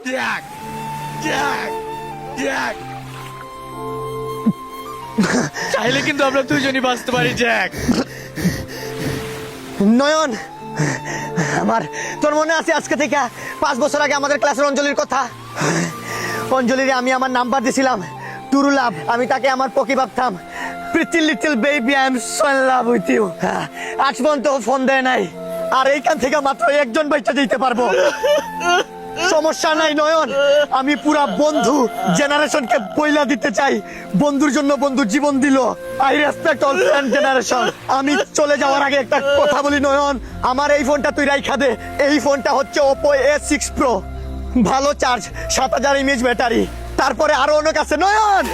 Jack Jack Jack চাইলে কিন্তু আমরা দুইজনই বাঁচতে পারি জ্যাক। নয়ন, আমার তোর মনে আছে আজকে থেকে 5 বছর আগে আমাদের ক্লাসের অঞ্জলির কথা? অঞ্জলিরে আমি আমার নাম্বার দিয়েছিলাম, টুরু লাভ। আমি তাকে আমার পকি ভাবতাম। Pretty little baby, I am so in love with you. আজ পর্যন্ত ফোন দেয় নাই, আর এইখান থেকে মাত্র একজন বাচ্চা দিতে পারবো। সমস্যা নাই নয়ন, আমি পুরা বন্ধু জেনারেশনকে বইলা দিতে চাই। বন্ধুর জন্য বন্ধু জীবন দিল। I respect all friend generation. আমি চলে যাওয়ার আগে একটা কথা বলি নয়ন, আমার এই ফোনটা তুই রাইখা দে। এই ফোনটা হচ্ছে Oppo A6 Pro, ভালো চার্জ, 7000 mAh ব্যাটারি। তারপরে আরো অনেক আছে নয়ন।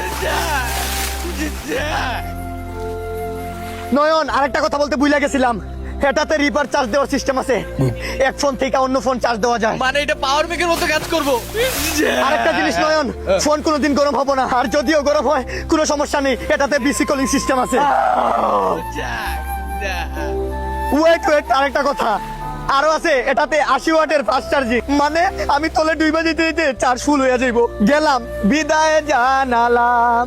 নয়ন, আরেকটা কথা বলতে ভুলে গেছিলাম, এটাতে রিভার চার্জ দেওয়ার সিস্টেম আছে। এক ফোন থেকে অন্য ফোন চার্জ দেওয়া যায়। মানে এটা পাওয়ার ব্যাংকের মতো কাজ করবো। আরেকটা জিনিস নয়ন, ফোন কোনোদিন গরম হবো না, আর যদিও গরম হয় কোনো সমস্যা নেই, এটাতে বিসি কলিং সিস্টেম আছে। ওয়েট ওয়েট, আরেকটা কথা আরো আছে, এটাতে 80 ওয়াটের ফাস্ট চার্জিং। মানে আমি তলে 2 বাজে দিতে চার্জ ফুল হয়ে যাইব। গেলাম, বিদায় জানালাম।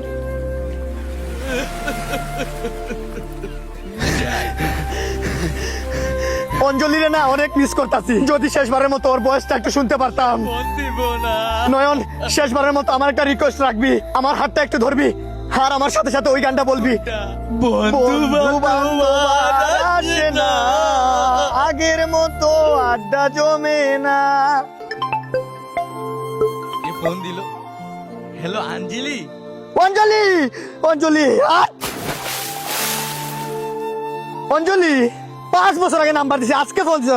অঞ্জলিরে না অনেক মিস করতাছি। যদি শেষবারের মতো ওর বয়সটা একটু শুনতে পারতাম। নয়ন, শেষবারের মতো আমার একটা রিকোয়েস্ট রাখবি, আমার হাতটা একটু ধরবি, আর আমার সাথে সাথে ওই গানটা বলবি। বন্ধু বান্ধব আর আসে না, আগের মতো আড্ডা জমে না। ফোন দিল। হ্যালো আঞ্জলি। অঞ্জলি, অঞ্জলি, অঞ্জলি 5 বছর আগে নাম্বার দিছি, আজকে ফোন দিছে।